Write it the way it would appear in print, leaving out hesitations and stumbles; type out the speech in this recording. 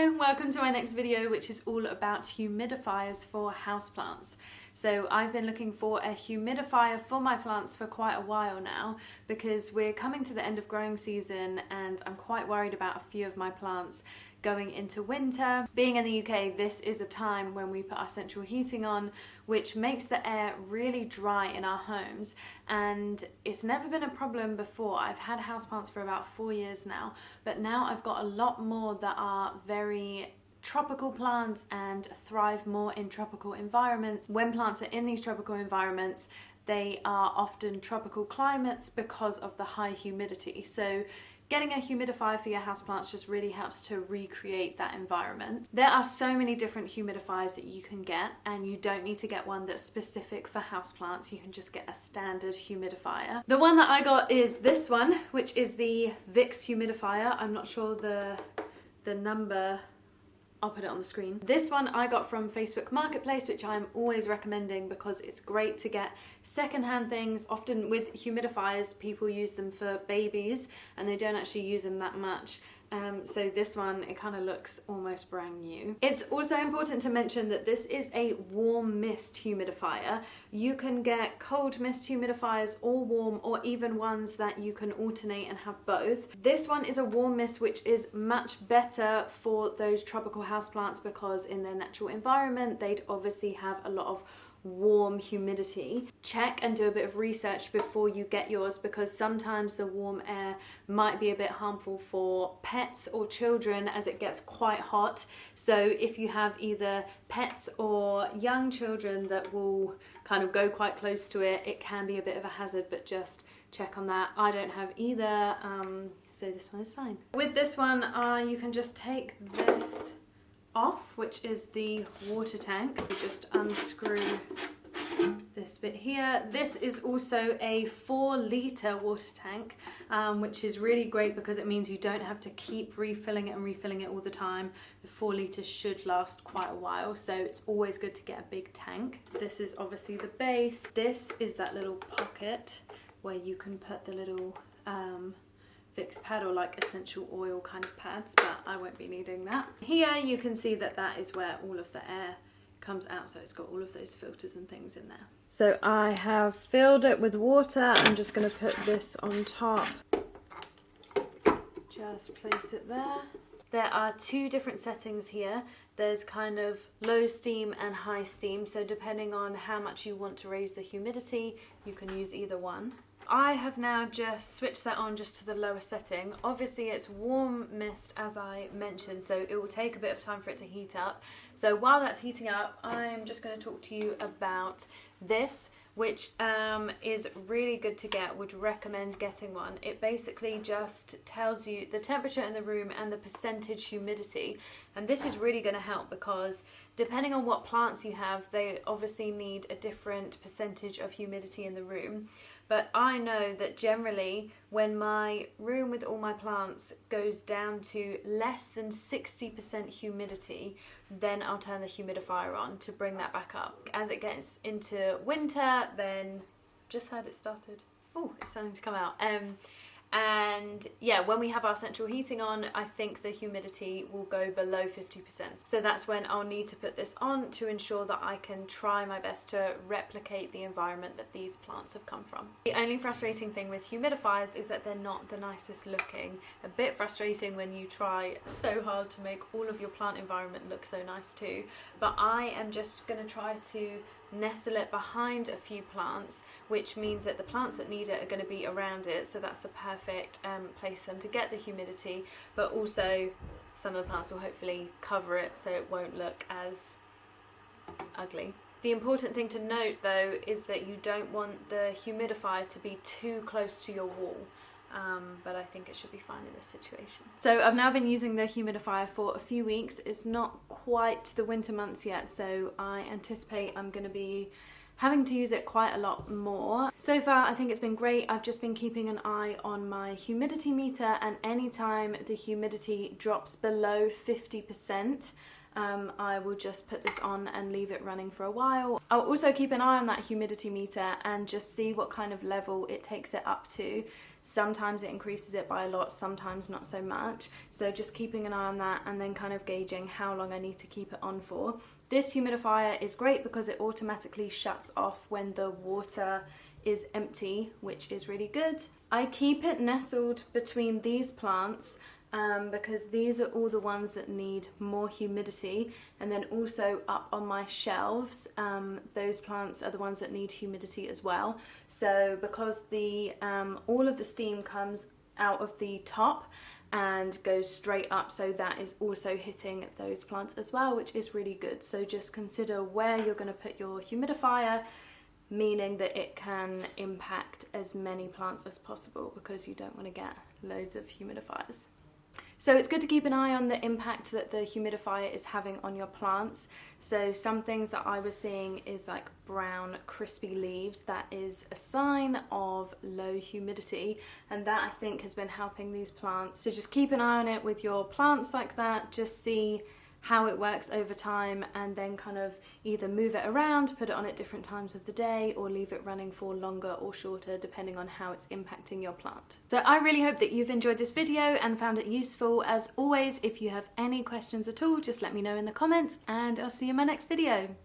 Hello, welcome to my next video, which is all about humidifiers for houseplants. So I've been looking for a humidifier for my plants for quite a while now because we're coming to the end of growing season and I'm quite worried about a few of my plants going into winter. Being in the UK, this is a time when we put our central heating on, which makes the air really dry in our homes, and it's never been a problem before. I've had houseplants for about 4 years now, but now I've got a lot more that are very tropical plants and thrive more in tropical environments. When plants are in these tropical environments, they are often tropical climates because of the high humidity. So getting a humidifier for your houseplants just really helps to recreate that environment. There are so many different humidifiers that you can get, and you don't need to get one that's specific for houseplants. You can just get a standard humidifier. The one that I got is this one, which is the Vicks humidifier. I'm not sure the number. I'll put it on the screen. This one I got from Facebook Marketplace, which I'm always recommending because it's great to get secondhand things. Often with humidifiers, people use them for babies and they don't actually use them that much. So this one, it kind of looks almost brand new. It's also important to mention that this is a warm mist humidifier. You can get cold mist humidifiers or warm, or even ones that you can alternate and have both. This one is a warm mist, which is much better for those tropical houseplants because in their natural environment, they'd obviously have a lot of warm humidity. Check and do a bit of research before you get yours, because sometimes the warm air might be a bit harmful for pets or children as it gets quite hot. So if you have either pets or young children that will kind of go quite close to it, it can be a bit of a hazard, but just check on that. I don't have either, so this one is fine. With this one, you can just take this off, which is the water tank. You just unscrew this bit here. This is also a 4-litre water tank, which is really great because it means you don't have to keep refilling it all the time. The 4 litres should last quite a while, so it's always good to get a big tank. This is obviously the base. This is that little pocket where you can put the little Vicks pad or like essential oil kind of pads, but I won't be needing that. Here you can see that that is where all of the air comes out, so it's got all of those filters and things in there. So I have filled it with water. I'm just going to put this on top. Just place it there. There are 2 different settings here. There's kind of low steam and high steam, so depending on how much you want to raise the humidity, you can use either one. I have now just switched that on just to the lower setting. Obviously it's warm mist, as I mentioned, so it will take a bit of time for it to heat up. So while that's heating up, I'm just going to talk to you about this, which is really good to get. Would recommend getting one. It basically just tells you the temperature in the room and the percentage humidity, and this is really going to help because depending on what plants you have, they obviously need a different percentage of humidity in the room. But I know that generally when my room with all my plants goes down to less than 60% humidity, then I'll turn the humidifier on to bring that back up. As it gets into winter, then just had it started. Oh, it's starting to come out. And yeah, when we have our central heating on, I think the humidity will go below 50%. So that's when I'll need to put this on to ensure that I can try my best to replicate the environment that these plants have come from. The only frustrating thing with humidifiers is that they're not the nicest looking. A bit frustrating when you try so hard to make all of your plant environment look so nice too. But I am just going to try to nestle it behind a few plants, which means that the plants that need it are going to be around it, so that's the perfect place for them to get the humidity, but also some of the plants will hopefully cover it so it won't look as ugly. The important thing to note though is that you don't want the humidifier to be too close to your wall. But I think it should be fine in this situation. So I've now been using the humidifier for a few weeks. It's not quite the winter months yet, so I anticipate I'm going to be having to use it quite a lot more. So far I think it's been great. I've just been keeping an eye on my humidity meter, and anytime the humidity drops below 50%, I will just put this on and leave it running for a while. I'll also keep an eye on that humidity meter and just see what kind of level it takes it up to Sometimes it increases it by a lot, sometimes not so much. So just keeping an eye on that and then kind of gauging how long I need to keep it on for. This humidifier is great because it automatically shuts off when the water is empty, which is really good. I keep it nestled between these plants because these are all the ones that need more humidity, and then also up on my shelves those plants are the ones that need humidity as well. So because the all of the steam comes out of the top and goes straight up, so that is also hitting those plants as well, which is really good. So just consider where you're going to put your humidifier, meaning that it can impact as many plants as possible because you don't want to get loads of humidifiers. So it's good to keep an eye on the impact that the humidifier is having on your plants. So some things that I was seeing is like brown crispy leaves. That is a sign of low humidity, and that I think has been helping these plants. So just keep an eye on it with your plants like that. Just see how it works over time, and then kind of either move it around, put it on at different times of the day, or leave it running for longer or shorter depending on how it's impacting your plant. So I really hope that you've enjoyed this video and found it useful. As always, if you have any questions at all, just let me know in the comments, and I'll see you in my next video.